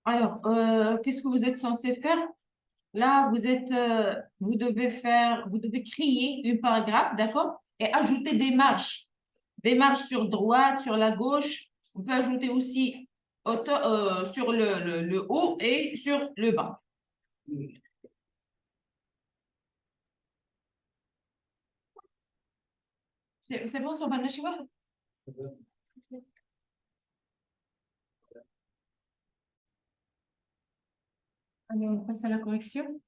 Alors, qu'est-ce que vous êtes censé faire? Là, vous devez créer un paragraphe, d'accord? Et ajouter des marges sur droite, sur la gauche. On peut ajouter aussi sur le haut et sur le bas. C'est bon, ça va le voir. Allez, on passe à la correction.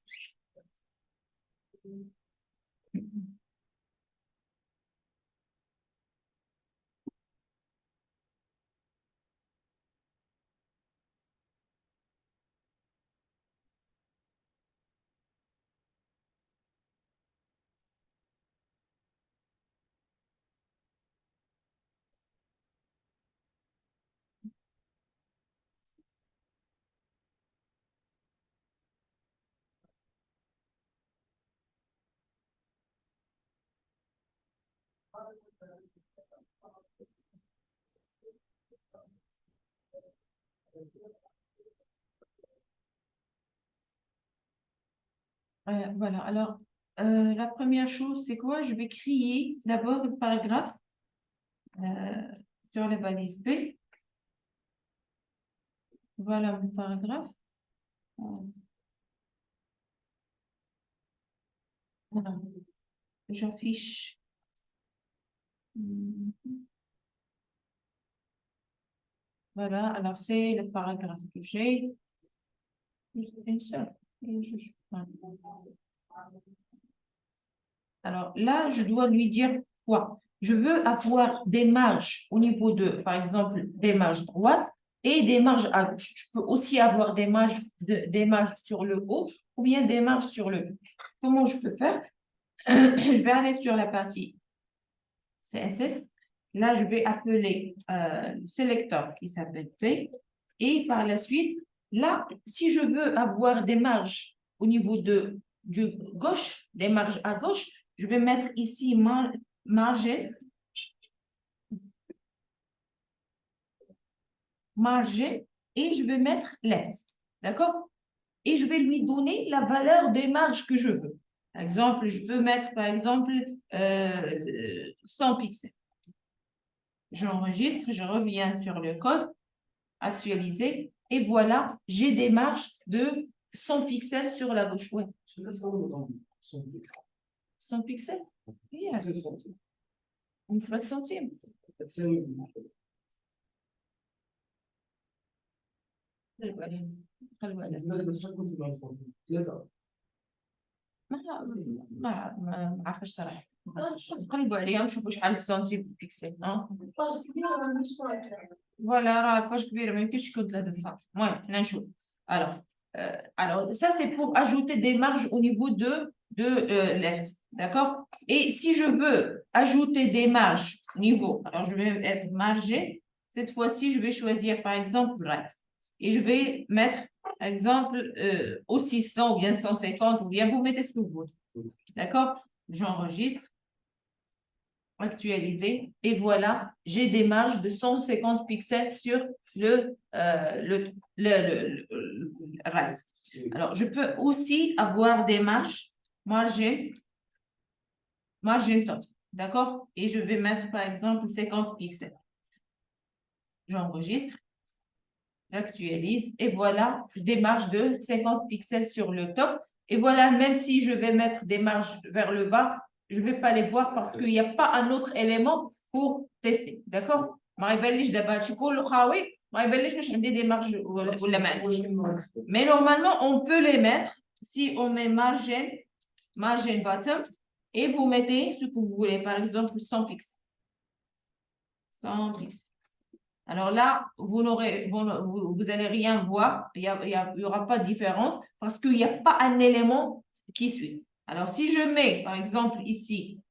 Voilà, alors, la première chose, c'est quoi? Je vais créer d'abord le paragraphe euh, sur la balise B. Voilà mon paragraphe. Voilà. J'affiche. Voilà, alors c'est le paragraphe que j'ai. Juste une seule. Voilà. Alors là, je dois lui dire quoi? Je veux avoir des marges au niveau de, par exemple, des marges droites et des marges à gauche. Je peux aussi avoir des marges sur le haut ou bien des marges sur le bas. Comment je peux faire? Je vais aller sur la partie CSS. Là, je vais appeler le sélecteur qui s'appelle P. Et par la suite, là, si je veux avoir des marges au niveau du gauche, des marges à gauche, je vais mettre ici margin, margin, et je vais mettre left. D'accord? Et je vais lui donner la valeur des marges que je veux. Par exemple, je peux mettre, par exemple, 100 pixels. J'enregistre, je reviens sur le code, actualiser, et voilà, j'ai des marges de 100 pixels sur la gauche. Ouais. 100 pixels? Yeah. Une 60e. ما عارفه صراحه نقلبوا عليها ونشوفوا شحال السنتيم بيكسل فوالا راه الباج كبيره ما يمكنش يكون 3 سنتيم المهم حنا نشوف alors alors ça c'est pour ajouter des marges au niveau de left d'accord et si je veux ajouter des marges au niveau alors je vais être margé cette fois-ci je vais choisir par exemple right et je vais mettre par exemple au 600 ou bien 150 ou bien vous mettez ce que vous voulez d'accord j'enregistre actualiser et voilà, j'ai des marges de 150 pixels sur le reste. Alors, je peux aussi avoir des margin top, d'accord? Et je vais mettre par exemple 50 pixels. J'enregistre, j'actualise et voilà, des marges de 50 pixels sur le top. Et voilà, même si je vais mettre des marges vers le bas, je ne vais pas les voir parce qu'il n'y a pas un autre élément pour tester. D'accord? Mais normalement, on peut les mettre si on met margin bottom et vous mettez ce que vous voulez, par exemple 100 pixels. 100 pixels. Alors là, vous n'allez rien voir, il y aura pas de différence parce qu'il n'y a pas un élément qui suit. Alors, si je mets, par exemple, ici,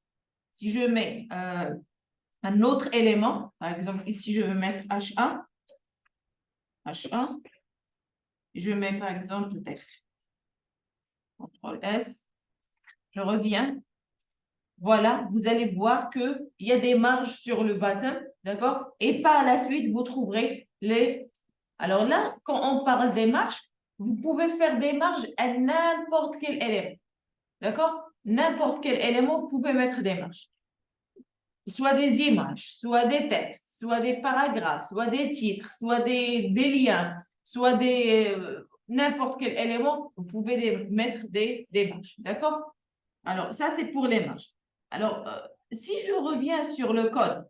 si je mets un autre élément, par exemple, ici, je vais mettre H1, je mets, par exemple, texte. CTRL S, je reviens. Voilà, vous allez voir qu'il y a des marges sur le bottom, d'accord? Et par la suite, vous trouverez les Alors là, quand on parle des marges, vous pouvez faire des marges à n'importe quel élément. D'accord? N'importe quel élément, vous pouvez mettre des marges. Soit des images, soit des textes, soit des paragraphes, soit des titres, soit des liens, soit des n'importe quel élément, vous pouvez mettre des marges. D'accord? Alors, ça, c'est pour les marges. Alors, si je reviens sur le code,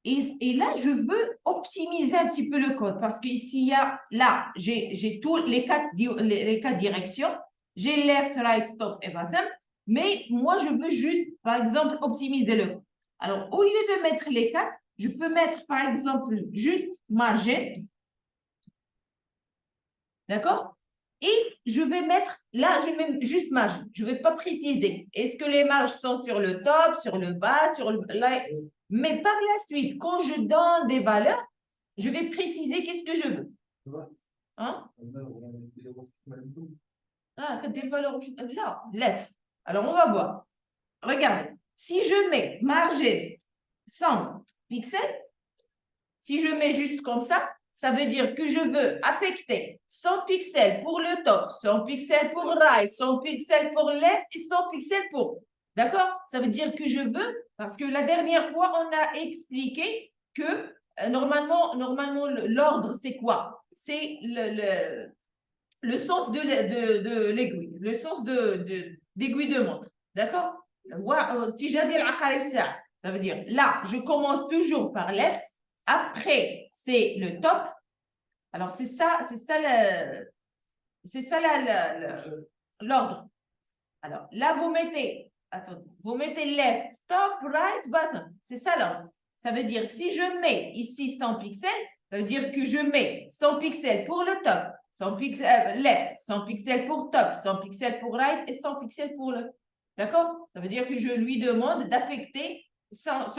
et là, je veux optimiser un petit peu le code parce qu'ici, il y a, là, j'ai tous les quatre directions. J'ai left, right, stop et bottom. Mais moi, je veux juste, par exemple, optimiser le code. Alors, au lieu de mettre les quatre, je peux mettre, par exemple, juste margin. D'accord? Et je vais mettre, là, je mets juste margin. Je ne vais pas préciser. Est-ce que les marges sont sur le top, sur le bas, sur le... Là, mais par la suite, quand je donne des valeurs, je vais préciser qu'est-ce que je veux. Hein? Ah, que des valeurs... Là, lettre. Alors, on va voir. Regardez. Si je mets margin 100 pixels, si je mets juste comme ça veut dire que je veux affecter 100 pixels pour le top, 100 pixels pour right, 100 pixels pour left et 100 pixels pour... D'accord? Ça veut dire que je veux, parce que la dernière fois, on a expliqué que normalement l'ordre, c'est quoi? C'est le sens de l'aiguille, le sens d'aiguille de montre. D'accord? Ça veut dire, là, je commence toujours par left, après, c'est le top. Alors, c'est ça l'ordre. Alors, là, vous mettez left, top, right, bottom. C'est ça l'ordre. Ça veut dire, si je mets ici 100 pixels, ça veut dire que je mets 100 pixels pour le top, 100 pixels left, 100 pixels pour top, 100 pixels pour right et 100 pixels pour le... D'accord? Ça veut dire que je lui demande d'affecter 100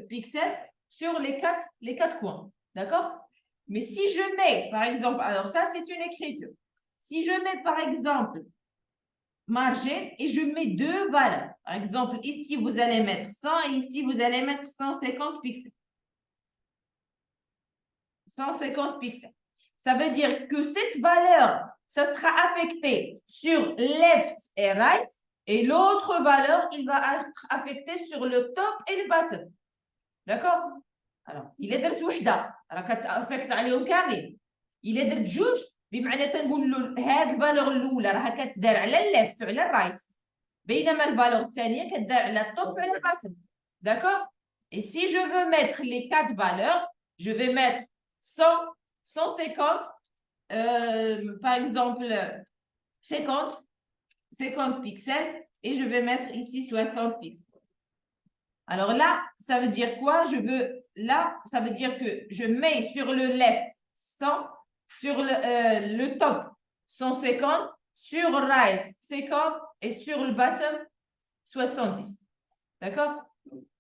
pixels sur les quatre coins. D'accord? Mais si je mets, par exemple, alors ça, c'est une écriture. Si je mets, par exemple, margin et je mets deux valeurs. Par exemple, ici, vous allez mettre 100 et ici, vous allez mettre 150 pixels. 150 pixels. Ça veut dire que cette valeur, ça sera affecté sur left et right et l'autre valeur, il va être affecté sur le top et le bottom. D'accord? Alors, il est درت وحده راه كتافكت عليهم كاملين. il est درت جوج بمعنى تنقول له هاد الفالور الاولى راها كتدار على الليفت وعلى الرايت بينما الفالور الثانيه كتدار على التوب وعلى الباتم. D'accord? Et si je veux mettre les quatre valeurs, je vais mettre 100, 150, par exemple 50 pixels et je vais mettre ici 60 pixels. Alors là, ça veut dire quoi? Là, ça veut dire que je mets sur le left 100, sur le top 150, sur right 50 et sur le bottom 70. D'accord?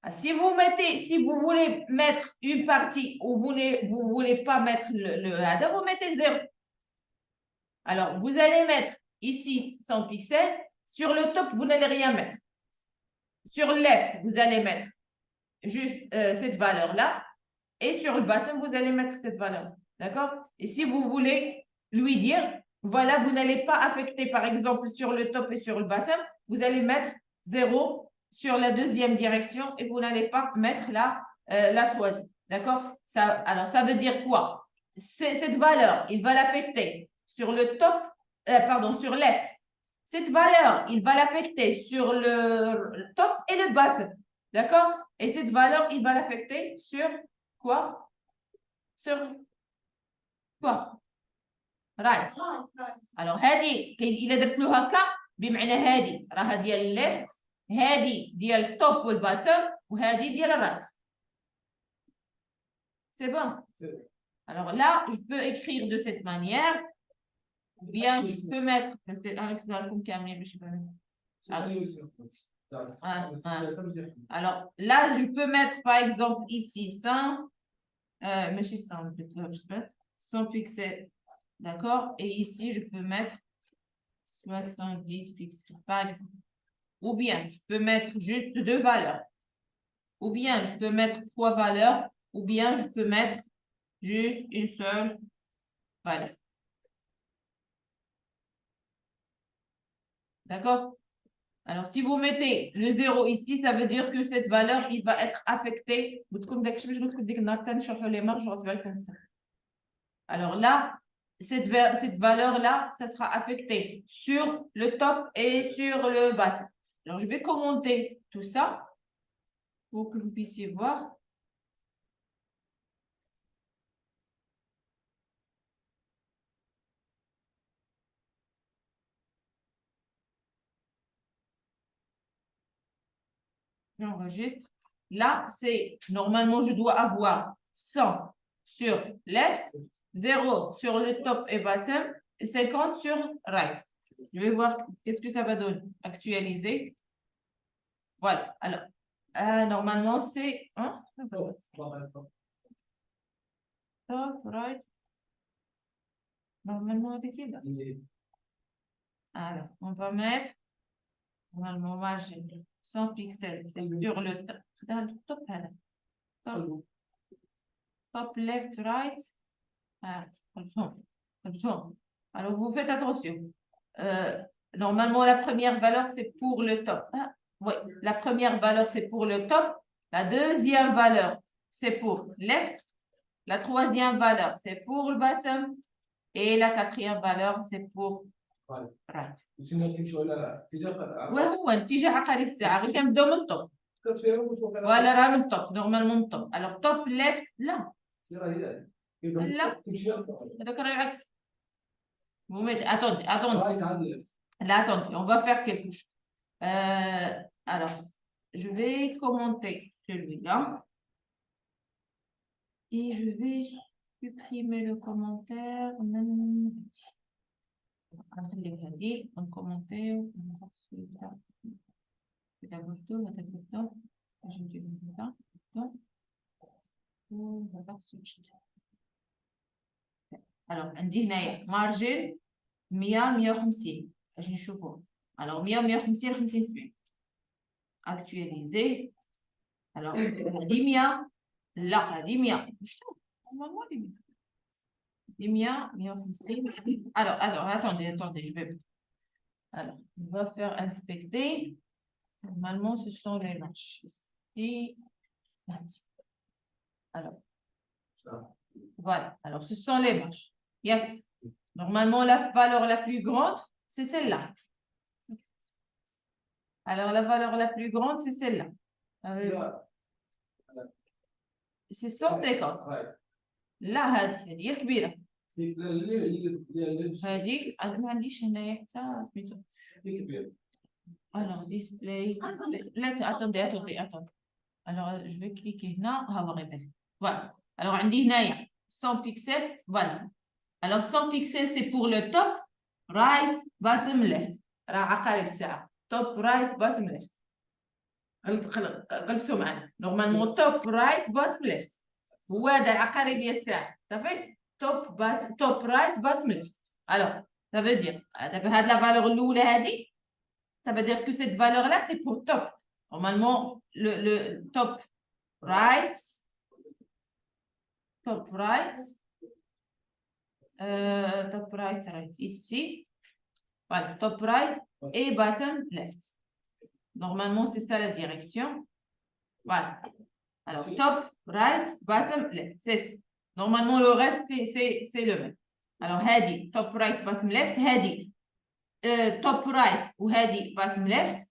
Si vous voulez mettre une partie ou vous ne voulez pas mettre le header, vous mettez 0. Alors, vous allez mettre ici 100 pixels. Sur le top, vous n'allez rien mettre. Sur le left, vous allez mettre juste cette valeur-là. Et sur le bottom, vous allez mettre cette valeur. D'accord? Et si vous voulez lui dire, voilà, vous n'allez pas affecter, par exemple, sur le top et sur le bottom, vous allez mettre 0 sur la deuxième direction et vous n'allez pas mettre la troisième. D'accord? Alors, ça veut dire quoi? Cette valeur, il va l'affecter sur le top, sur left. Cette valeur, il va l'affecter sur le top et le bottom. D'accord? Et cette valeur, il va l'affecter sur quoi? Sur quoi? Right. Alors, هذه إلا درت له هكا بمعنى هذه راها ديال الليفت، هذه ديال التوب والباتم، وهذه ديال الرايت. C'est bon? Alors là, je peux écrire de cette manière. Ou bien je peux mettre. Alors là, je peux mettre par exemple ici 100, mais 100 pixels. D'accord? Et ici, je peux mettre 70 pixels, par exemple. Ou bien, je peux mettre juste deux valeurs. Ou bien, je peux mettre trois valeurs. Ou bien, je peux mettre juste une seule valeur. D'accord? Alors, si vous mettez le 0 ici, ça veut dire que cette valeur, il va être affectée. Alors là, cette valeur-là, ça sera affecté sur le top et sur le bas. Alors, je vais commenter tout ça pour que vous puissiez voir. J'enregistre. Là, c'est normalement, je dois avoir 100 sur left, 0 sur le top et bottom, et 50 sur right. Je vais voir qu'est-ce que ça va donner. Actualiser. Voilà. Alors, normalement, c'est top, right. Normalement, c'est là. Alors, on va mettre normalement margin 100 pixels. C'est sur le top. Top, left, right. Alors, vous faites attention. Normalement, la première valeur, c'est pour le top. Oui, la première valeur, c'est pour le top. La deuxième valeur, c'est pour left. La troisième valeur, c'est pour le bottom. Et la quatrième valeur, c'est pour right. وهو الاتجاه عقارب الساعة غير كنبداو من الطوب. ولا راه من الطوب نورمالمون من الطوب. Alors top left لا. لا. هذاك راه العكس. Vous mettez, attendez. Là, attendez, on va faire quelque chose. Alors, je vais commenter celui-là. Et je vais supprimer le commentaire. On commenter. Alors, عندي هنايا margin 100 150 باش نشوفوا. Alors 100 150 50 70. Actualiser. Alors, هذه 100 لا هذه 100 شفتوا normalement دي 100 150. Alors attendez, je vais. Alors, on va faire inspecter. Normalement, ce sont les matchs ici. Alors, voilà. Alors, ce sont les matchs. Normalement, la valeur la plus grande, c'est celle-là. Alors, la valeur la plus grande, c'est celle-là. C'est 150. لا هذه هي الكبيرة. هذه أنا ما عنديش هنايا حتى سميتو. Alors, display. Attendez. Alors, je vais cliquer هنا ها غيبان. Voilà. Alors, عندي هنايا 100 pixels. Voilà. Alors, 100 pixels, c'est pour le top, right, bottom, left. راه عقارب الساعة. Top, right, bottom, left. قلبتوا معنا. Normalement, top, right, bottom, left. هو هذا العقارب ديال الساعة. صافي؟ top, right, bottom, left. Alors, ça veut dire, دابا هاد la valeur الأولى هذه, ça veut dire que cette valeur-là, c'est pour top. Normalement, le top, right, top, right, ici. Voilà, top right et bottom left. Normalement, c'est ça la direction. Voilà. Alors, top right, bottom left. C'est normalement, le reste, c'est le même. Alors, هذه top right, bottom left. هذه top right ou هذه bottom left.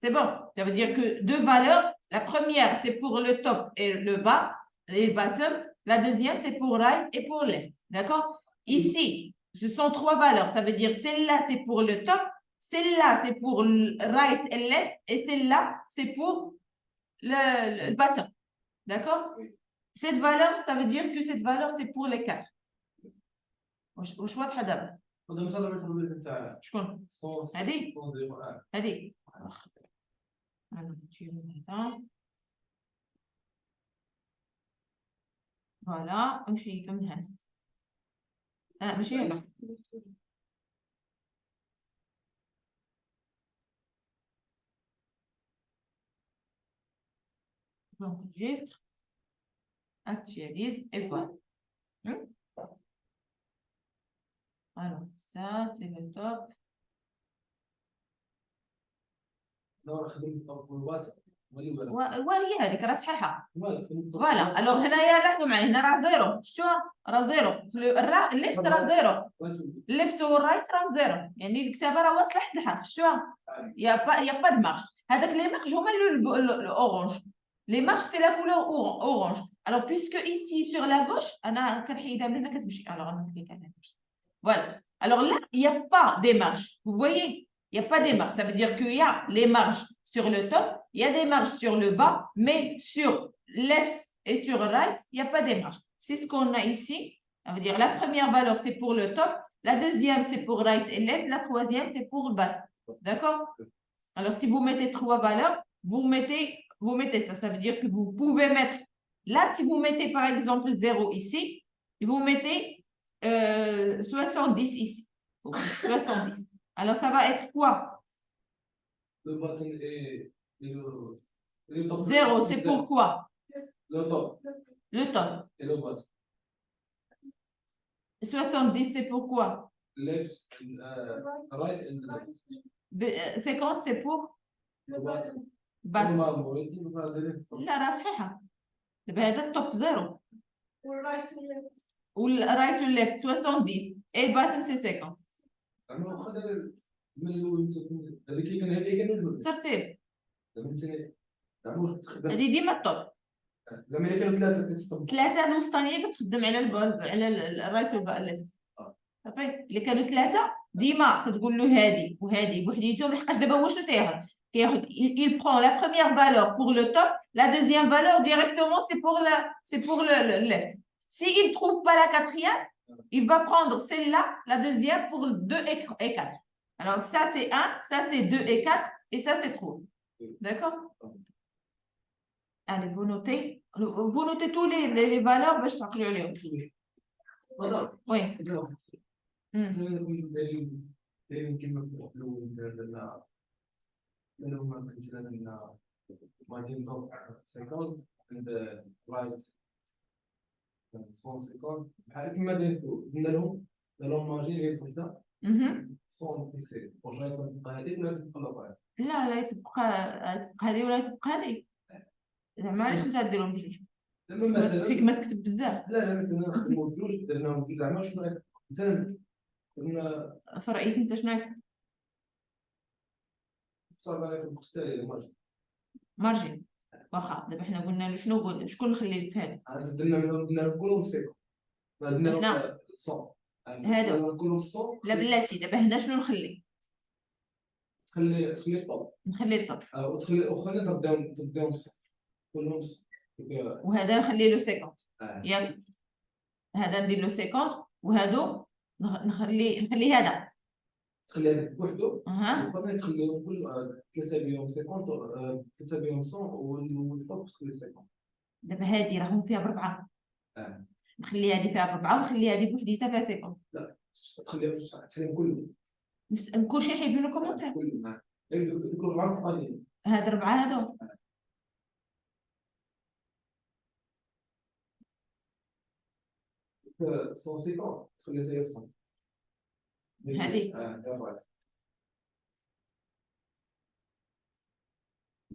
C'est bon. Ça veut dire que deux valeurs. La première, c'est pour le top et le bas, les bottom. La deuxième, c'est pour right et pour left. D'accord? Ici, ce sont trois valeurs. Ça veut dire celle-là, c'est pour le top. Celle-là, c'est pour le right et left. Et celle-là, c'est pour le bottom. D'accord? Cette valeur, ça veut dire que cette valeur, c'est pour les quatre. واش واضحه دابا؟ شكون؟ هذه فوالا ونحيدو من هذا. ماشي هذا. J'enregistre, actualise et voilà. Ça, c'est le top. وهي هذيك راه صحيحه. فوالا الوغ هنايا لاحظوا معايا هنا راه زيرو. شفتوها راه زيرو في الليفت راه زيرو. الليفت والرايت راه زيرو، يعني الكتابه راه واصله حتى الحرف. شفتوها يا با دو مارج. هذاك لي مارج هما الاورانج. لي مارج سي لا كولور اورانج. الوغ بويسكو ايسي سور لا غوش انا كنحيدها من هنا كتمشي. الوغ نكليك عليها. فوالا الوغ لا يا با دي مارج. Vous voyez, il n'y a pas des marges. Ça veut dire qu'il y a les marges sur le top, il y a des marges sur le bas, mais sur left et sur right, il n'y a pas des marges. C'est ce qu'on a ici. Ça veut dire la première valeur, c'est pour le top, la deuxième, c'est pour right et left, la troisième, c'est pour le bas. D'accord? Alors, si vous mettez trois valeurs, vous mettez ça. Ça veut dire que vous pouvez mettre, là, si vous mettez par exemple 0 ici, vous mettez 70 ici. 70. Alors, ça va être quoi? Le button est le top. 0, c'est pour quoi? Le top. Le top. Et le bottom. 70, c'est pour quoi? Left, right and left. 50, c'est pour? Le bottom. bottom. bottom. لا راه صحيحة. دابا هذا التوب 0. والرايت والليفت. والرايت والليفت 70 et bottom c'est 50. زعما واخا دابا من الاول هذيك اللي كان هذه كانوا جوج. ترتيب. زعما تخدم. هذه ديما التوب. زعما الا كانوا ثلاثه كتستخدم. ثلاثة الوسطانية كتخدم على الرايت والليفت. صافي اللي كانوا ثلاثة ديما كتقول له هذه وهذه بوحديتهم لحقاش دابا هو شنو تياخذ؟ كياخذ il prend la première valeur pour le top, la deuxième valeur directement c'est pour le left. Si il trouve pas la quatrième, il va prendre celle-là, la deuxième pour 2 et 4. Alors ça c'est 1, ça c'est 2 et 4 et ça c'est 3. D'accord? Allez, vous notez tous les valeurs باش تعقلوا عليهم. Oui. بحال كيما قلنا لهم ماجي اللي بوحده صون فيكسي واش غتبقى هذه ولا تبقى لا تبقى هذه ولا تبقى هذه. زعما علاش انت ديرهم بجوج؟ فيك ما تكتب بزاف. لا مثلا نخدموا بجوج درناهم بجوج زعما شنو مثلا درنا في رايك انت شنو غتكتب؟ صافي غتبقى حتى مارجين. واخا دابا حنا قلنا له شنو قلنا شكون نخلي في هذه؟ درنا كلهم سيكو هنا صون هادو كلهم صون. لا بلاتي دابا هنا شنو نخلي؟ تخلي الطوب. نخلي الطوب. وخلينا تبداو صون كلهم صون. وهذا نخلي له 50 ياك. هذا ندير له 50 وهادو نخلي هذا. تخلي هذاك بوحدو وخلينا تخليهم كل ثلاثه بيهم 50 ثلاثه بيهم 100 والطوب تخلي 50. دابا هادي راهم فيها بربعه. نخلي هادي فيها بربعه ونخلي هادي بوحديتها فيها 50. لا تخليهم كلهم. كلشي نحيد له كومونتير. كلهم دوك الربعه فقالين. هاد ربعه هادو. صون سيكون تخلي هي صون. هادي. دابا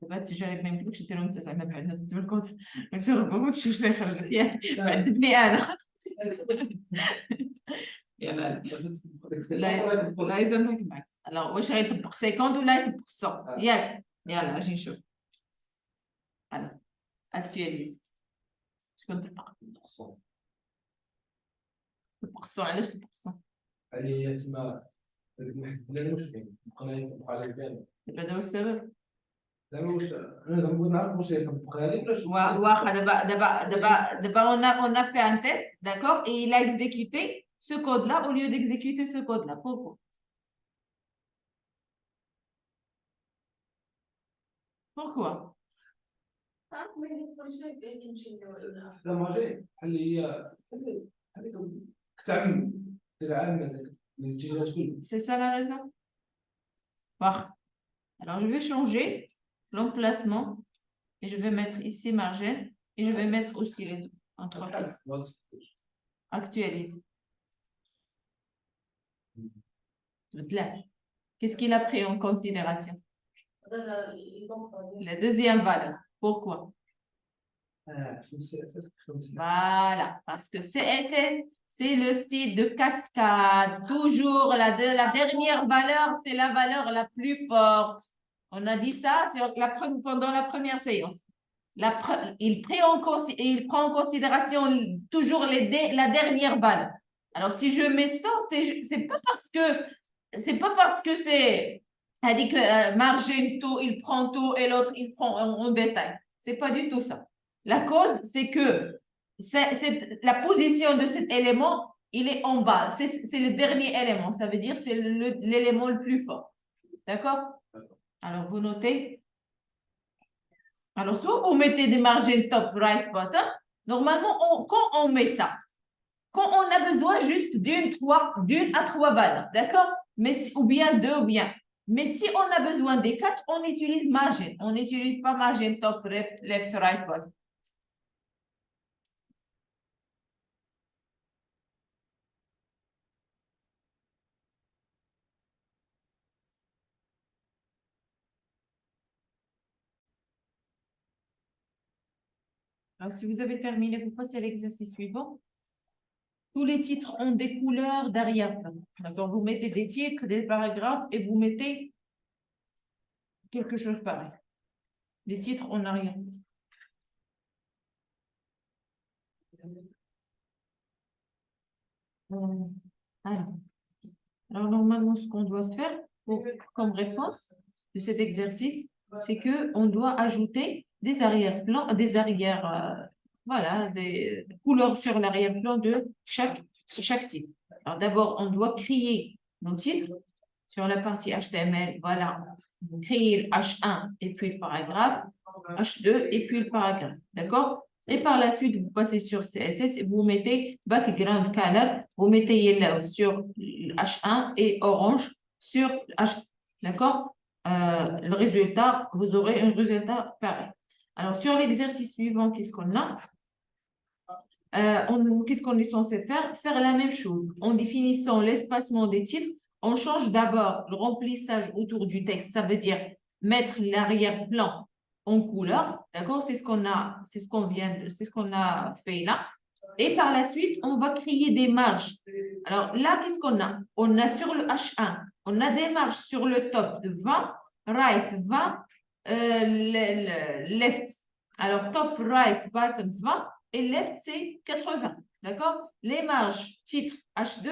التجارب ما يمكنلكش ديرهم انت زعما بعد الناس تكتب الكود وتجربوا وتشوف شنو يخرج لك ياك. عذبني انا. يلا لا يزنك معك. الوغ واش غيطبق 50 ولا يطبق 100 ياك؟ يلا اجي نشوف. الو اكتواليز. شكون طبق؟ طبق 100. علاش طبق 100؟ علي تما لا واش فين بقينا نطبق على الكامل. دابا واش السبب؟ زعما واش انا زعما بغيت نعرف واش يطبق عليه ولا واخا دابا on a fait un test, d'accord, et il a exécuté ce code là au lieu d'exécuter ce code là. Pourquoi? Pourquoi? هذا ماجي بحال هي كتعمم دير عامه الاتجاهات كلها. C'est ça la raison. Voilà. Alors je vais changer l'emplacement et je vais mettre ici margin et je vais mettre aussi les deux entreprises. Actualise. Qu'est-ce qu'il a pris en considération? La deuxième valeur. Pourquoi? Voilà, parce que CSS, c'est le style de cascade. Toujours la dernière valeur, c'est la valeur la plus forte. On a dit ça pendant la première séance. Il prend en considération toujours la dernière valeur. Alors, si je mets ça, c'est pas parce que c'est. Elle dit que Magento, il prend tout et l'autre, il prend en détail. C'est pas du tout ça. La cause, c'est que la position de cet élément, il est en bas. C'est le dernier élément. Ça veut dire c'est l'élément le plus fort. D'accord? Alors, vous notez. Alors, soit vous mettez des margins top, right, bottom. Normalement, quand on met ça, quand on a besoin juste d'une à trois valeurs, d'accord? Ou bien deux, ou bien. Mais si on a besoin des quatre, on utilise margin. On n'utilise pas margin top, left, right, bottom. Alors, si vous avez terminé, vous passez à l'exercice suivant. Tous les titres ont des couleurs d'arrière-plan. D'accord? Vous mettez des titres, des paragraphes et vous mettez quelque chose pareil. Les titres en arrière-plan. Alors, normalement, ce qu'on doit faire comme réponse de cet exercice, c'est qu'on doit ajouter des arrière-plans, voilà, des couleurs sur l'arrière-plan de chaque titre. Alors, d'abord, on doit créer nos titres sur la partie HTML. Voilà, vous créez le H1 et puis le paragraphe, H2 et puis le paragraphe. D'accord? Et par la suite, vous passez sur CSS et vous mettez background color, vous mettez yellow sur H1 et orange sur H2. D'accord? Le résultat, vous aurez un résultat pareil. Alors, sur l'exercice suivant, qu'est-ce qu'on a? Qu'est-ce qu'on est censé faire? Faire la même chose. En définissant l'espacement des titres, on change d'abord le remplissage autour du texte. Ça veut dire mettre l'arrière-plan en couleur. D'accord? C'est ce qu'on a fait là. Et par la suite, on va créer des marges. Alors là, qu'est-ce qu'on a? On a sur le H1, on a des marges sur le top de 20, right 20, left. Alors top, right, bottom 20 et left c'est 80. D'accord? Les marges, titre H2,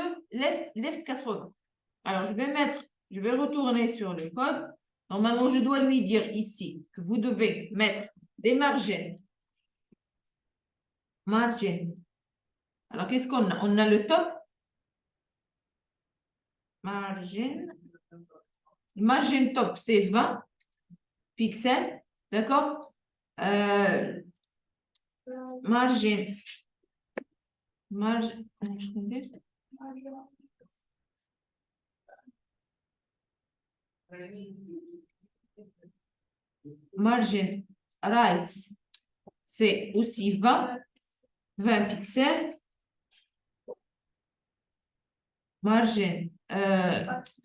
left 80. Alors je vais retourner sur le code. Normalement, je dois lui dire ici que vous devez mettre des margins. Margin. Alors, qu'est-ce qu'on a? On a le top. Margin. Margin top, c'est 20 pixels. D'accord? Margin. Margin right, c'est aussi 20 pixels. Margin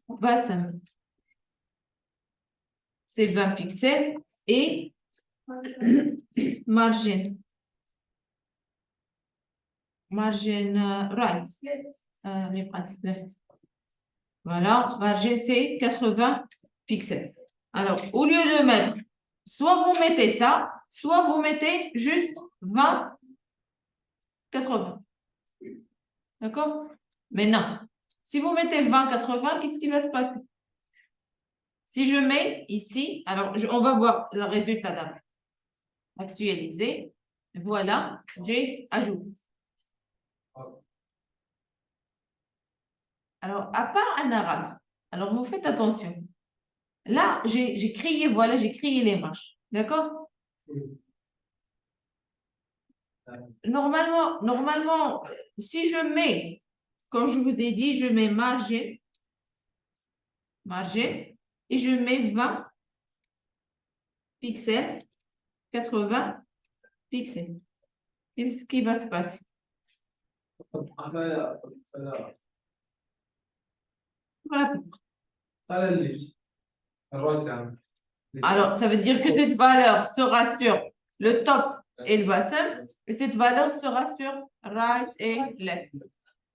bottom, c'est 20 pixels. Et margin right, left. Voilà, margin c'est 80 pixels. Alors, au lieu de mettre, soit vous mettez ça, soit vous mettez juste 20, 80. D'accord? Maintenant, si vous mettez 20, 80, qu'est-ce qui va se passer? Si je mets ici, alors on va voir le résultat d'abord. Actualiser. Voilà, j'ai ajouté. Alors, à part en arabe, alors vous faites attention. Là, j'ai créé les marges. D'accord? Normalement, si je mets, comme je vous ai dit, je mets margin, et je mets 20 pixels, 80 pixels. Qu'est-ce qui va se passer? Voilà. Ça le lift. Right hand. Alors, ça veut dire que cette valeur sera sur le top et le bottom, et cette valeur sera sur right et left.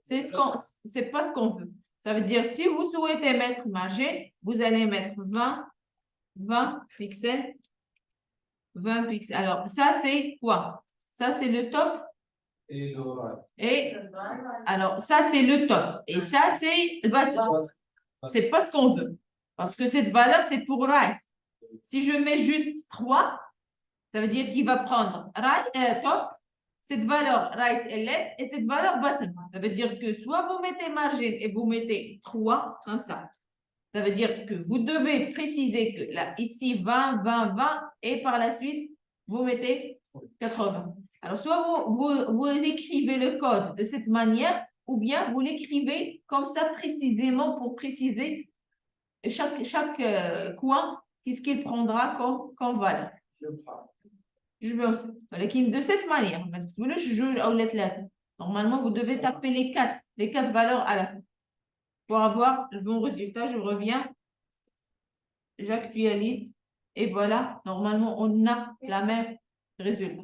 C'est pas ce qu'on veut. Ça veut dire, si vous souhaitez mettre margin, vous allez mettre 20 pixels, 20 pixels. Alors, ça, c'est quoi? Ça, c'est le top. Et le right. Et alors, ça, c'est le top. Et ça, c'est le bottom. C'est pas ce qu'on veut. Parce que cette valeur, c'est pour right. Si je mets juste 3, ça veut dire qu'il va prendre right, top, cette valeur right et left, et cette valeur bottom. Ça veut dire que soit vous mettez margin et vous mettez 3, comme ça. Ça veut dire que vous devez préciser que là, ici, 20, 20, 20, et par la suite, vous mettez 80. Alors, soit vous écrivez le code de cette manière, ou bien vous l'écrivez comme ça précisément pour préciser chaque coin, qu'est-ce qu'il prendra comme valeur. Je veux de cette manière. Parce que je juge à lettre. Normalement, vous devez taper les quatre valeurs à la fin. Pour avoir le bon résultat, je reviens, j'actualise et voilà, normalement, on a la même résultat.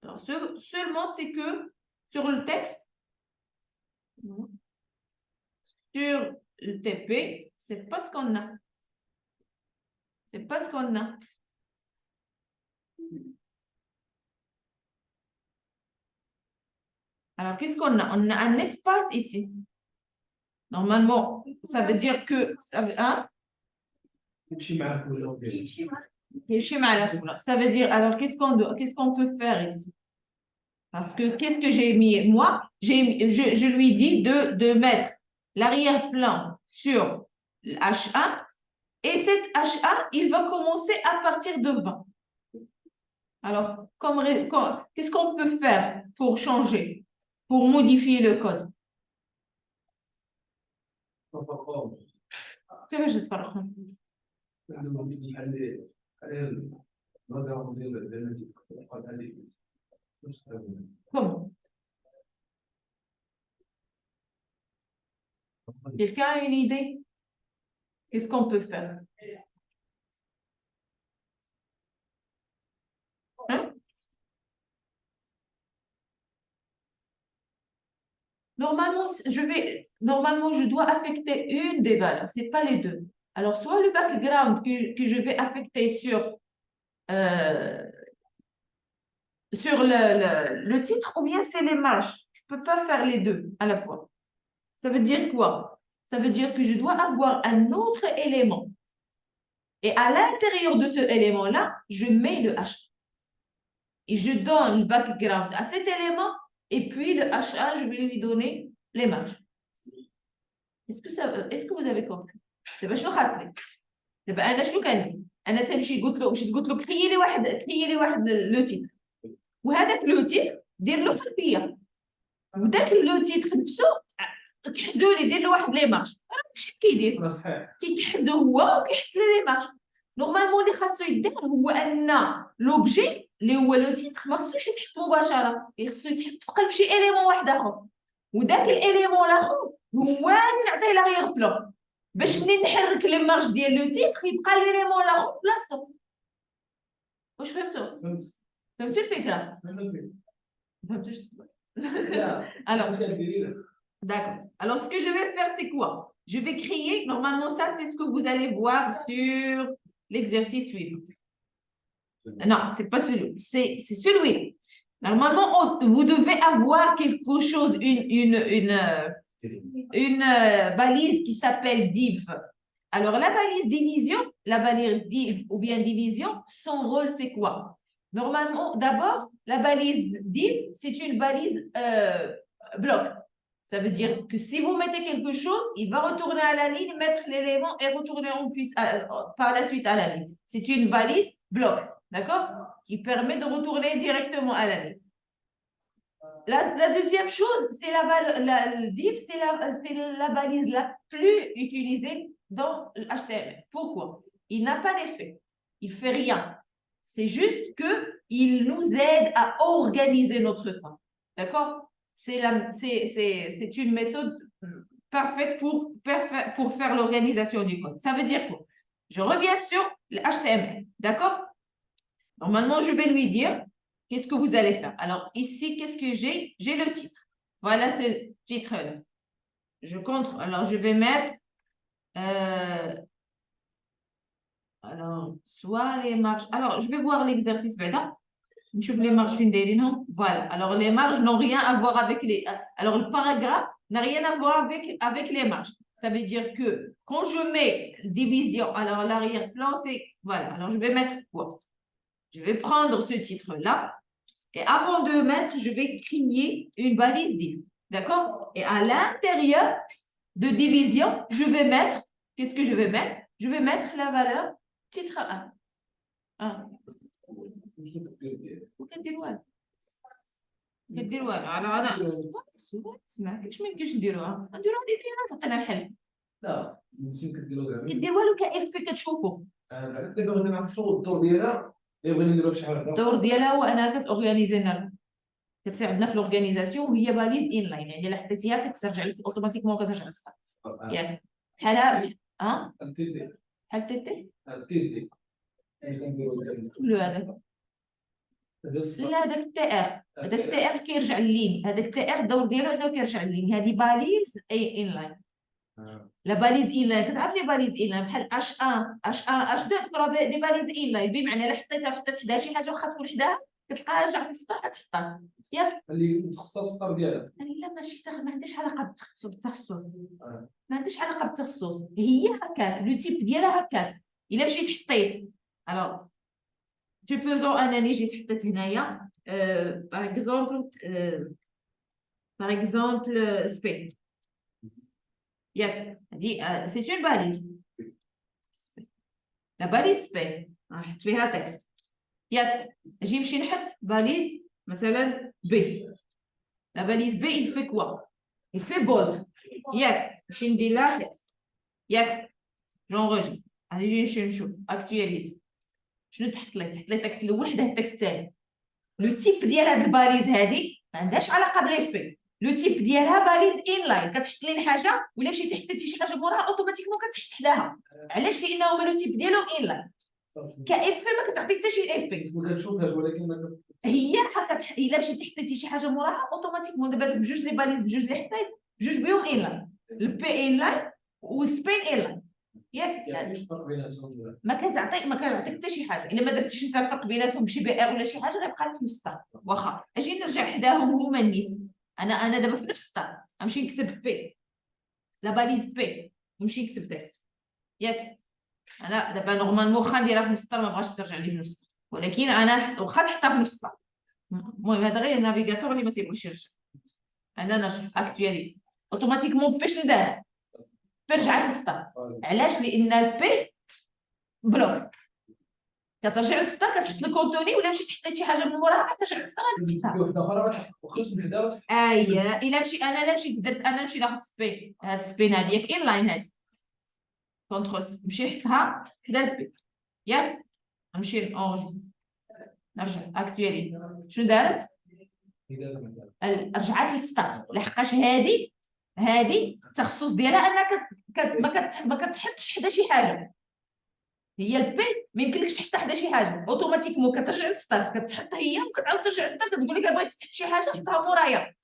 Alors, seulement, c'est que sur le texte, sur le TP, c'est pas ce qu'on a. C'est pas ce qu'on a. Alors, qu'est-ce qu'on a? On a un espace ici. Normalement, ça veut dire que... Ça veut dire, alors, qu'est-ce qu'on peut faire ici? Parce que qu'est-ce que j'ai mis? Moi, je lui dis de mettre l'arrière-plan sur H1 et cet H1, il va commencer à partir de 20. Alors, qu'est-ce qu'on peut faire pour changer, pour modifier le code? كيفاش تفرقهم؟ Comment? Quelqu'un a une idée? Qu'est-ce qu'on peut faire? Hein? Normalement, je dois affecter une des valeurs, ce n'est pas les deux. Alors, soit le background que je vais affecter sur le titre, ou bien c'est les marges. Je ne peux pas faire les deux à la fois. Ça veut dire quoi? Ça veut dire que je dois avoir un autre élément. Et à l'intérieur de ce élément-là, je mets le H. Et je donne le background à cet élément, et puis le H1, je vais lui donner les marges. Est-ce que vous avez compris? دابا شنو خاصني؟ دابا انا شنو كندير؟ انا تمشي مشيت قلت له كريي لي واحد لو تيتر وهذاك لو تيتر دير له خلفيه وداك لو تيتر نفسه كحزوا لي دير له واحد لي مارش راه داكشي كيدير كيكحزو هو وكيحط لي لي مارش نورمالمون اللي خاصو يدير هو ان لوبجي اللي هو لو تيتر ما خصوش يتحط مباشره خصو يتحط في قلب شي اليمون واحد اخر وداك الاليمون الاخر هو اللي نعطيه لاغيغ بلون باش منين نحرك لي مارج ديال لو تيتر يبقى ليليمون الاخر في بلاصتو. واش فهمتوا؟ فهمتوا الفكره؟ فهمتوش؟ Alors, d'accord. Alors, ce que je vais faire, c'est quoi? Je vais créer, normalement, ça, c'est ce que vous allez voir sur l'exercice suivant. Non, c'est pas celui-là. C'est celui-là. Normalement, vous devez avoir quelque chose, une balise qui s'appelle div. Alors, la balise division, la balise div ou bien division, son rôle, c'est quoi? Normalement, d'abord, la balise div, c'est une balise bloc. Ça veut dire que si vous mettez quelque chose, il va retourner à la ligne, mettre l'élément et retourner par la suite à la ligne. C'est une balise bloc, d'accord? Qui permet de retourner directement à la ligne. La deuxième chose, c'est le div, c'est la balise la plus utilisée dans HTML. Pourquoi? Il n'a pas d'effet. Il ne fait rien. C'est juste qu'il nous aide à organiser notre temps. D'accord? C'est une méthode parfaite pour faire l'organisation du code. Ça veut dire quoi? Je reviens sur le HTML, d'accord? Normalement, je vais lui dire qu'est-ce que vous allez faire. Alors, ici, qu'est-ce que j'ai? J'ai le titre. Voilà ce titre-là. Je contrôle. Alors, je vais mettre alors, soit les marges. Alors, je vais voir l'exercice maintenant. Je vais les marges fin d'Erinhom. Voilà. Alors, les marges n'ont rien à voir avec les. Alors, le paragraphe n'a rien à voir avec les marges. Ça veut dire que quand je mets division, alors l'arrière-plan, c'est. Voilà. Alors, je vais mettre quoi? Je vais prendre ce titre-là. Et avant de mettre, je vais créer une balise div. D'accord? Et à l'intérieur de division, je vais mettre. Qu'est-ce que je vais mettre? Je vais mettre la valeur titre 1. 1. وكديروها على انا اسمع كيفاش ما يمكنش نديروها نديروها اللي انا تعطينا الحل لا يمكن كديروها كديروها له كاف بي كتشوفوا دابا بغينا نعرفوا الدور ديالها بغينا نديروها في شحال الدور ديالها هو انها كتورغانيزينا كتساعدنا في الاورغانيزاسيون وهي باليز ان لاين يعني الا حطيتيها كترجع لك اوتوماتيكمون كترجع للسطر ياك بحالها ها بحال تيتي التيتي هذاك لا هذاك التي ار هذاك التي ار كيرجع للين هذاك التي ار الدور ديالو انه كيرجع للين هذه باليز اي ان لاين لا باليز ان لاين كتعرف لي باليز ان لاين بحال اش 1 اش 1 اش 2 كتبقى دي باليز ان لاين بمعنى الا حطيتها وحطيت حداها شي حاجه واخا تكون حداها كتلقاها رجعت للسطر كتحطات ياك اللي متخصصه في السطر ديالها لا ماشي ما عندهاش علاقه بالتخصص ما عندهاش علاقه بالتخصص هي هكاك لو تيب ديالها هكاك الا مشيت حطيت الوغ supposons انني جيت حطيت هنايا par exemple سبين ياك هذه سي اون باليز لا باليز سبين نحط فيها تكست ياك نجي نمشي نحط باليز مثلا بي لا باليز بي il fait quoi il fait bold ياك نمشي ندير لها تكست ياك جونغوجيستر نجي نشوف اكتواليز شنو تحط لي تكست الاول حدا التكست الثاني لو تيب ديال هاد الباليز هادي ما عندهاش علاقه بليفي لو تيب ديالها باليز ان لاين كتحط لي الحاجه ولا مشيتي حطيتي شي حاجه موراها اوتوماتيكمون كتحط حداها علاش لانه لو تيب ديالهم ان لاين كاف ما كتعطي حتى شي اف ما كتشوفهاش ولكن هي الا مشيتي حطيتي شي حاجه موراها اوتوماتيكمون دابا دوك بجوج لي باليز بجوج اللي حطيت بجوج بهم ان لاين البي ان لاين والسبين ان لاين ياك ما كتعطيك حتى شي حاجه الا ما درتيش انت الفرق بيناتهم بشي بي ار ولا شي حاجه غيبقى لك في نفس السطر واخا اجي نرجع حداهم هما النيت انا دابا في نفس السطر نمشي نكتب بي لا باليز بي نمشي نكتب تكست ياك انا دابا نورمالمون واخا نديرها في نفس السطر ما بغاش ترجع لي في نفس السطر ولكن انا واخا تحطها في نفس السطر المهم هذا غير النافيغاتور اللي ما تيبغيش يرجع انا نرجع اكتواليز اوتوماتيكمون باش ندات رجعت للسطر علاش لان البي بلوك كترجع للسطر كتحط الكونتوني ولا مشيت حطيت شي حاجه من موراها كترجع للسطر غتفتح وحده اخرى وخص من حدا الا مشي انا مشيت درت انا نمشي ناخذ سبين هاد السبين هادي ياك ان لاين هادي كونترول نمشي نحطها حدا البي ياك نمشي نونجستر نرجع اكتواليز شنو دارت رجعت للسطر لحقاش هادي التخصص ديالها انها ما كتحطش حدا شي حاجه هي البي ما يمكنلكش تحط حدا شي حاجه اوتوماتيكمون كترجع للسطر كتحط هي وكتعاود ترجع للسطر كتقول لك بغيتي تحط شي حاجه حطها مورايا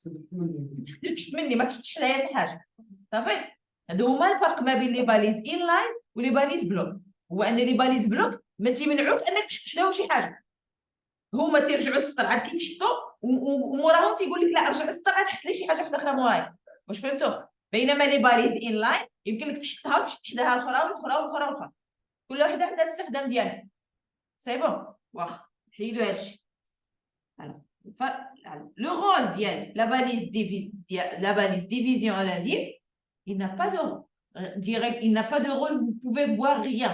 تحت مني ما تحطش حدايا شي حاجه صافي هادو هما الفرق ما بين لي باليز ان لاين ولي باليز بلوك هو ان لي باليز بلوك ما تيمنعوك انك تحط حداهم شي حاجه هما تيرجعوا للسطر عاد كيتحطوا وموراهم تيقول لك لا ارجع للسطر عاد حط لي شي حاجه واحده اخرى مورايا واش فهمتوا بينما لي باليز ان لاين يمكن لك تحطها وتحط حداها الاخرى والاخرى والاخرى والاخرى كل وحده عندها الاستخدام ديالها سي بون واخا حيدوا هادشي لو رول ديال لا باليز division à la div il n'a pas de direct il n'a pas de rôle vous pouvez voir rien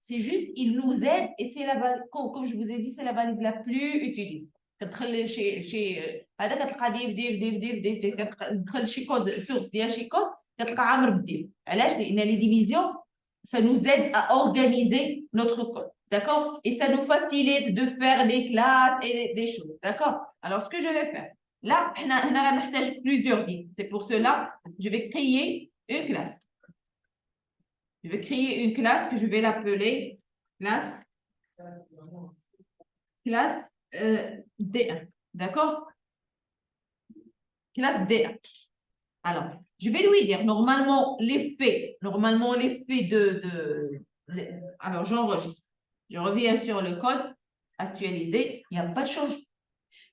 c'est juste il nous aide et c'est la comme je vous ai dit c'est la balise la plus utilisée كتدخل شي هذا كتلقى ديف كتدخل شي كود سورس ديال شي كود كتلقى عامر بالديف علاش لان لي ديفيزيون ça nous aide à organiser notre code d'accord et ça nous facilite de faire des classes et des choses d'accord alors ce que je vais faire là هنا غنحتاج plusieurs divs c'est pour cela je vais créer une classe. Je vais créer une classe que je vais l'appeler classe D1. D'accord? Classe D1. Alors, je vais lui dire, normalement, l'effet alors, j'enregistre. Je reviens sur le code actualisé. Il n'y a pas de changement.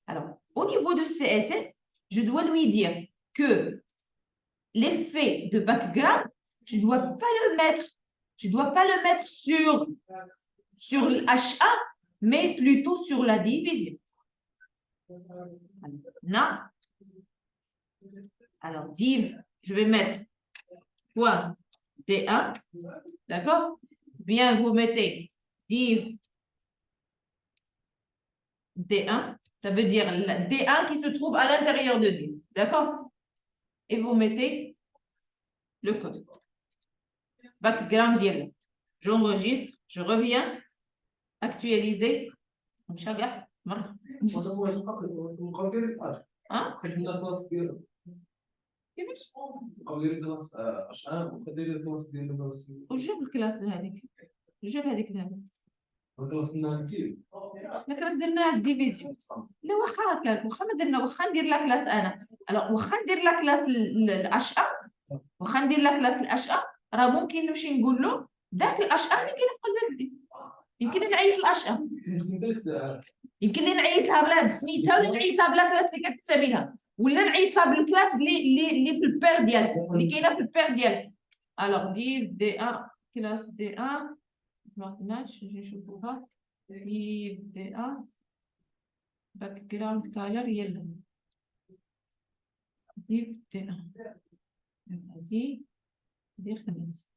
Alors, au niveau de CSS, je dois lui dire que l'effet de background, tu ne dois pas le mettre sur le HA, mais plutôt sur la division. Non. Alors, div, je vais mettre point D1, d'accord? Bien, vous mettez div D1, ça veut dire D1 qui se trouve à l'intérieur de div, d'accord? Et vous mettez le code. Background div. J'enregistre, je reviens, actualiser. Hein? كيفاش؟ وجاب الكلاس هذيك جاب هذيك لهذا الكلاس درناها ديفيزيون لا واخا هكاك واخا ما درنا واخا ندير لا كلاس انا واخا ندير لا كلاس الاش ا واخا ندير لا كلاس الاش ا راه ممكن نمشي نقول له ذاك الاش ا اللي كاين في قلب الدي يمكن نعيط الاش ا يمكن لي نعيط لها بلا بسميتها ولا نعيط لها بلا كلاس اللي كتسمي لها ولا نعيط لها بالكلاس اللي في البير ديالك اللي كاينه في البير ديالك الوغ ديف دي 1 كلاس دي 1 ماتش نجي نشوفوها ديف دي 1 باك جراوند كالر يلا ديف دي 1 دي خمس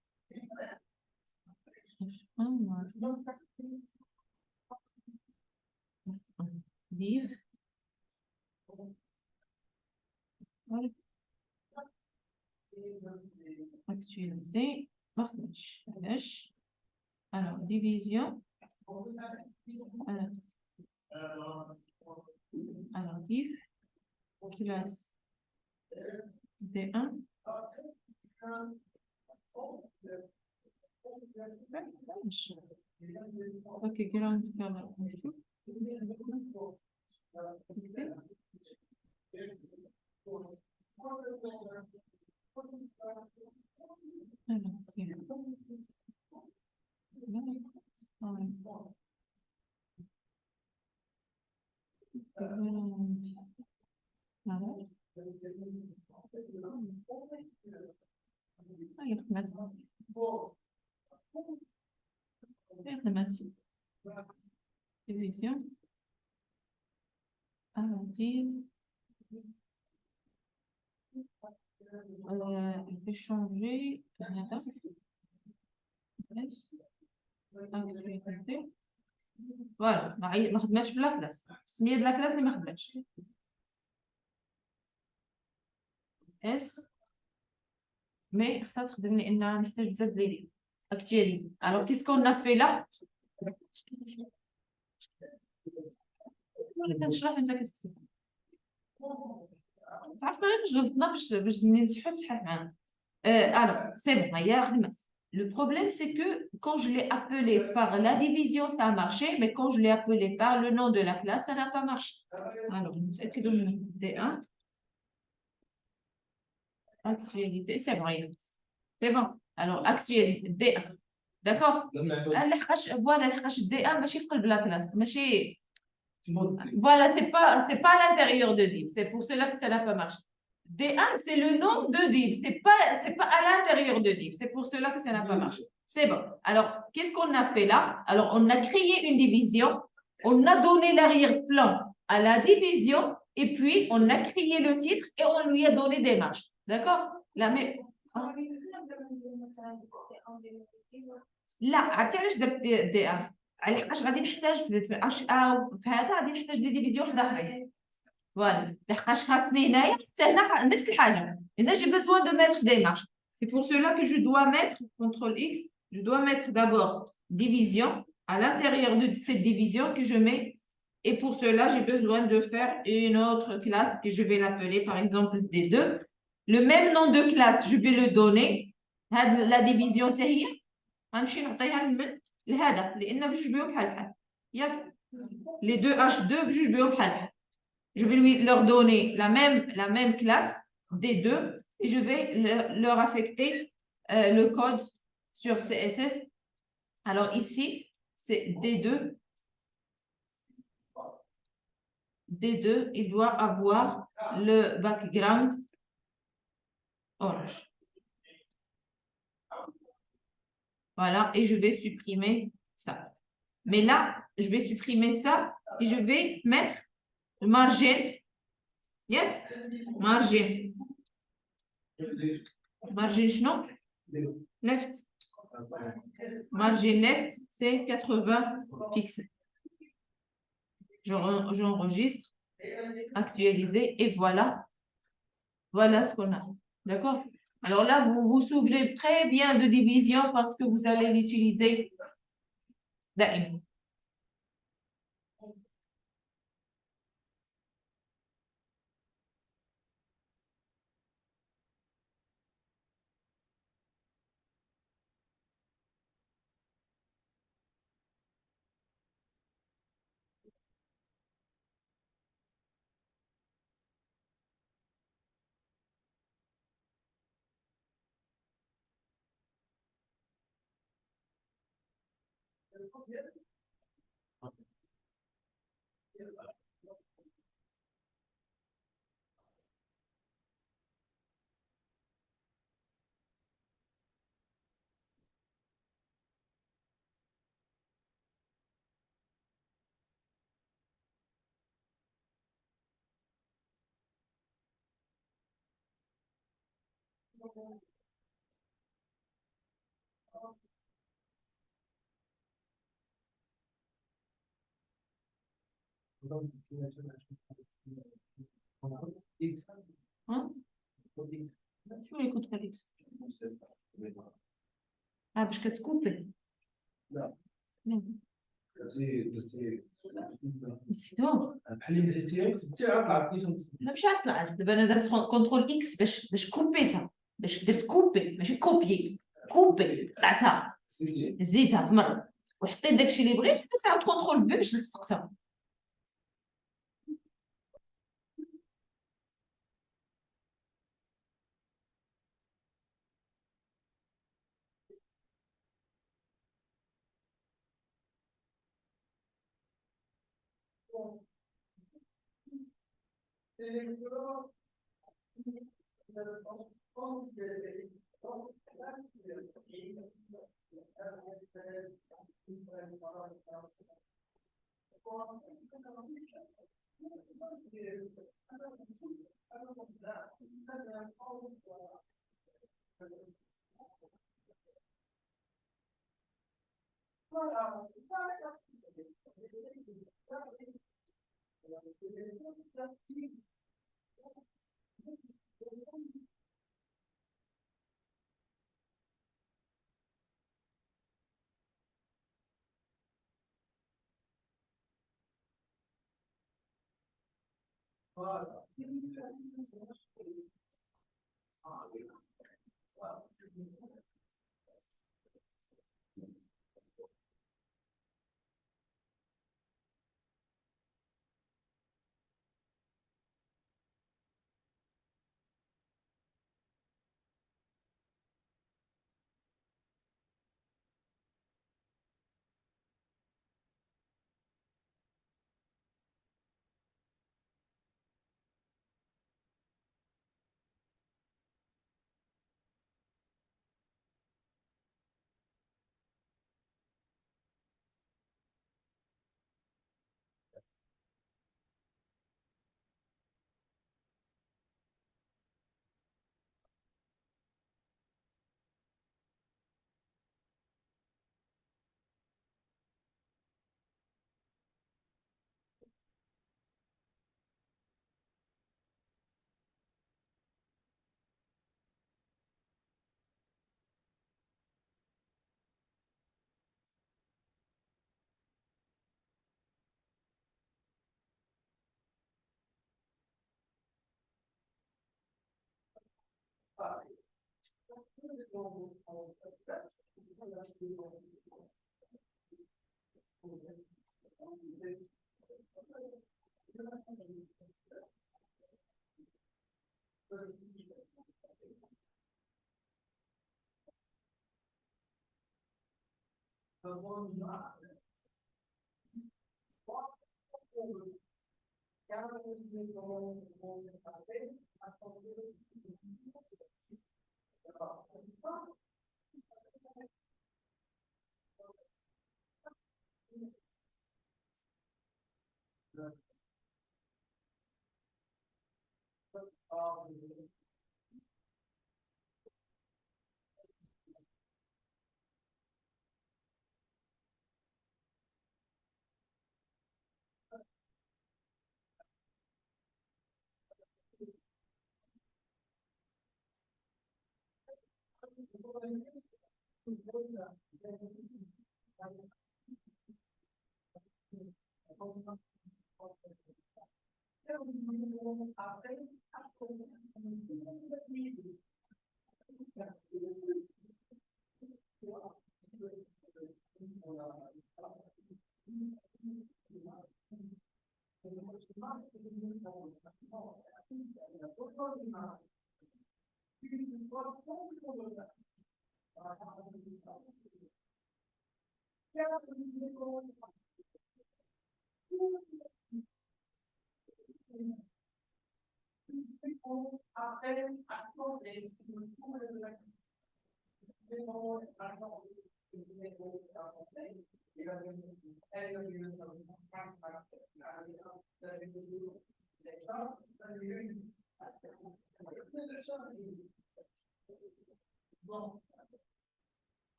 ديف actualiser marche. Alors division alors div classe D1 ok ground color division alors dire je vais changer voilà ما خدماتش بلا كلاس السميه ديال لا كلاس اللي ما خدماتش اس مي خصها تخدم لان نحتاج بزاف ديال اكتواليزي alors qu'est-ce qu'on a fait là كنشرح انت كتكتب تعرف غير فاش غلطنا باش نمسحو تصحح معنا alors c'est bon هي خدمات. Le problème, c'est que quand je l'ai appelé par la division, ça a marché, mais quand je l'ai appelé par le nom de la classe, ça n'a pas marché. Alors, c'est que D1. Actualité, c'est bon. C'est bon. Alors, actualité, D1. D'accord? Voilà, D1, ماشي في قلب la classe. ماشي... Voilà, c'est pas à l'intérieur de div. C'est pour cela que ça n'a pas marché. D1, c'est le nom de div. C'est pas à l'intérieur de div. C'est pour cela que ça n'a pas marché. C'est bon. Alors, qu'est-ce qu'on a fait là? Alors, on a créé une division. On a donné l'arrière-plan à la division. Et puis, on a créé le titre et on lui a donné des marges. D'accord? Là, mais... Là, علاش درت D1 علاش غادي نحتاج في اش ا في هذا غادي نحتاج لي ديفيزيون وحده اخرين فوالا لحقاش خاصني هنايا حتى هنا نفس الحاجه هنا j'ai besoin de mettre des marges c'est pour cela que je dois mettre CTRL X je dois mettre d'abord division à l'intérieur de cette division que je mets et pour cela j'ai besoin de faire une autre classe que je vais l'appeler par exemple D2 Le même nom de classe, je vais le donner. La division تاهي غنمشي نعطيها لهذا لان بجوج بهم بحال بحال ياك les deux H2 بجوج بهم بحال بحال. Je vais leur donner la même classe D2 et je vais leur affecter le code sur CSS. Alors ici, c'est D2. D2, il doit avoir le background orange. Voilà, et je vais supprimer ça. Mais là, je vais supprimer ça et je vais mettre le margin. Yeah? Margin. Margin, non? Left. Margin left, c'est 80 pixels. J'enregistre, actualiser, et voilà. Voilà ce qu'on a. D'accord? Alors là, vous vous souvenez très bien de division parce que vous allez l'utiliser دائما. Hein? شو يكون Félix? باش كتكوبي. لا. نعم. درتي مسحتهم. بحال اللي درتيها كتبتي عاد طلعت لي لا مش عطلع دابا انا درت كونترول اكس باش كوبيتها باش درت كوبي ماشي كوبيي كوبي قطعتها زيتها في مره وحطيت داكشي اللي بغيت ودرت عاود كونترول في باش لصقتها.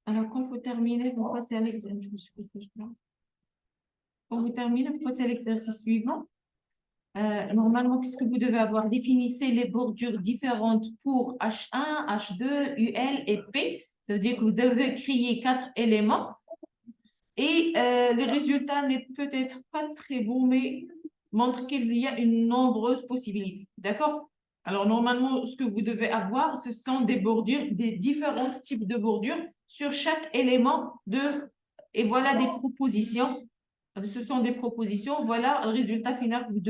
Alors, quand vous terminez, vous passez à l'exercice. Quand vous terminez, vous passez à l'exercice suivant. Normalement, qu'est-ce que vous devez avoir? Définissez les bordures différentes pour H1, H2, UL et P. Ça veut dire que vous devez créer 4 éléments. Et le résultat n'est peut-être pas très bon, mais montre qu'il y a une nombreuse possibilité. D'accord? Alors, normalement, ce que vous devez avoir, ce sont des bordures, des différents types de bordures sur chaque élément de... Et voilà des propositions. Ce sont des propositions. Voilà le résultat final que vous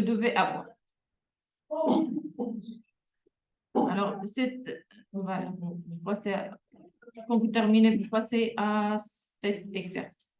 devez avoir. Alors, voilà, quand vous terminez, vous passez à cet exercice.